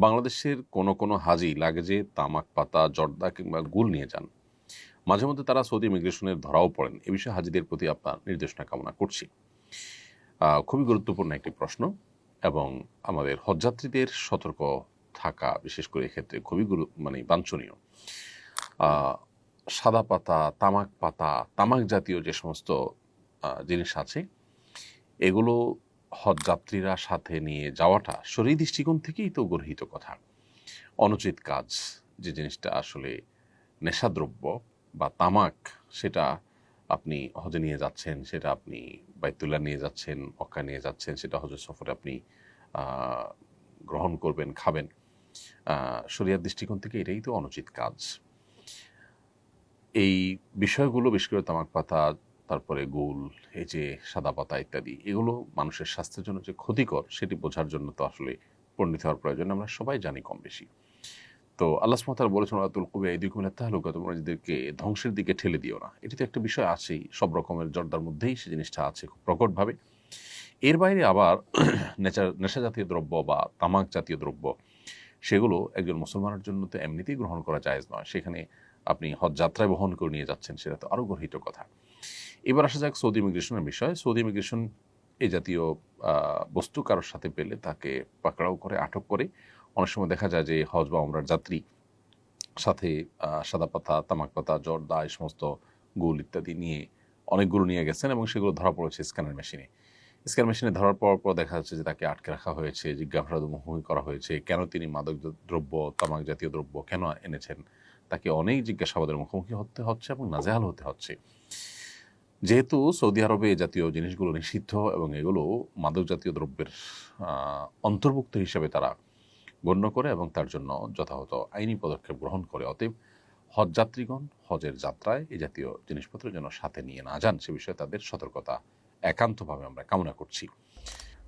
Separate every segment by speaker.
Speaker 1: বাংলাদেশের কোনো হাজি লাগেজে তামাক পাতা, জর্দা কিংবা গুল নিয়ে যান। মাঝে মধ্যে তারা সৌদি ইমিগ্রেশনের ধরাও পড়েন। এ বিষয়ে হাজিদের প্রতি আপনার নির্দেশনা কামনা করছি। খুবই গুরুত্বপূর্ণ একটি প্রশ্ন এবং আমাদের হজযাত্রীদের সতর্ক থাকা বিশেষ করে এক্ষেত্রে খুবই বাঞ্ছনীয়। সাদা পাতা, তামাক জাতীয় যে সমস্ত জিনিস আছে এগুলো হজযাত্রীরা সাথে নিয়ে যাওয়াটা শরীর দৃষ্টিকোণ থেকেই তো গর্হিত কথা, অনুচিত কাজ। যে জিনিসটা আসলে নেশাদ্রব্য বা তামাক, সেটা আপনি হজে নিয়ে যাচ্ছেন, সেটা আপনি বাইতুল্লাহ নিয়ে যাচ্ছেন, মক্কা নিয়ে যাচ্ছেন, সেটা হজের সফরে আপনি গ্রহণ করবেন, খাবেন। শরিয়ার দৃষ্টিকোণ থেকে এটাই তো অনুচিত কাজ। এই বিষয়গুলো বিশেষ করে তামাক পাতা, তারপরে গুল, এই যে সাদা পাতা ইত্যাদি, এগুলো মানুষের স্বাস্থ্যের জন্য যে ক্ষতিকর সেটি বোঝার জন্য তো আসলে পণ্ডিত হওয়ার প্রয়োজন, আমরা সবাই জানি কম বেশি। তো আল্লাহ সুবহানাহু ওয়া তাআলা বলেছেন ওয়ালা তুলকু বিআইদিকুম ইলা তাহলুকা, তোমরা নিজেদেরকে ধ্বংসের দিকে ঠেলে দিও না। এটি তো একটা বিষয় আছেই, সব রকমের জর্দার মধ্যেই সে জিনিসটা আছে খুব প্রকটভাবে। এর বাইরে আবার নেশা জাতীয় দ্রব্য বা তামাক জাতীয় দ্রব্য, সেগুলো একজন মুসলমানের জন্য তো এমনিতেই গ্রহণ করা জায়েজ নয়। সেখানে আপনি হজ যাত্রায় বহন করে নিয়ে যাচ্ছেন, সেটা তো আরও গর্হিত কথা। এবার আসা যাক সৌদি ইমিগ্রেশনের বিষয়। সৌদি ইমিগ্রেশন এই জাতীয় বস্তু কারোর সাথে পেলে তাকে পাকড়াও করে, আটক করে। অনেক সময় দেখা যায় যে হজ বা ওমরার যাত্রী সাথে সাদা পাতা, তামাক পাতা, জর্দা, এই সমস্ত গুল ইত্যাদি নিয়ে অনেকগুলো নিয়ে গেছেন এবং সেগুলো ধরা পড়েছে স্ক্যানার মেশিনে। স্ক্যান মেশিনে ধরার পর দেখা যাচ্ছে যে তাকে আটকে রাখা হয়েছে, জিজ্ঞাসাবাদের মুখোমুখি করা হয়েছে, কেন তিনি মাদক দ্রব্য, তামাক জাতীয় দ্রব্য কেন এনেছেন। তাকে অনেক জিজ্ঞাসাবাদের মুখোমুখি হতে হচ্ছে এবং নাজেহাল হতে হচ্ছে। যেহেতু সৌদি আরবে এই জাতীয় জিনিসগুলো নিষিদ্ধ এবং এগুলো মাদক জাতীয় দ্রব্যের অন্তর্ভুক্ত হিসেবে তারা গণ্য করে এবং তার জন্য যথাযথ আইনি পদক্ষেপ গ্রহণ করে। অতএব হজযাত্রীগণ হজের যাত্রায় এই জাতীয় জিনিসপত্র যেন সাথে নিয়ে না যান, সে বিষয়ে তাদের সতর্কতা একান্তভাবে আমরা কামনা করছি।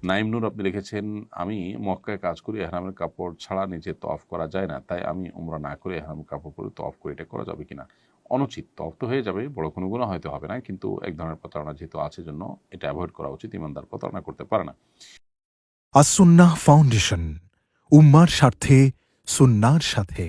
Speaker 1: নাইম নূর আপনি লিখেছেন, আমি মক্কায় কাজ করি, এহরামের কাপড় ছাড়া নিচে তওয়াফ করা যায় না, তাই আমি উমরা না করে এহরামের কাপড় পরে তওয়াফ করে, এটা করা যাবে কিনা? অনুচিত। তওয়াফ তো হয়ে যাবে, বড় কোনো গুনাহ হয়তো হবে না, কিন্তু এক ধরনের প্রতারণা যেহেতু আছে জন্য এটা অ্যাভয়েড করা উচিত। ইমানদার প্রতারণা করতে পারে না।
Speaker 2: আস-সুন্নাহ ফাউন্ডেশন, উম্মার স্বার্থে সুন্নাহর সাথে।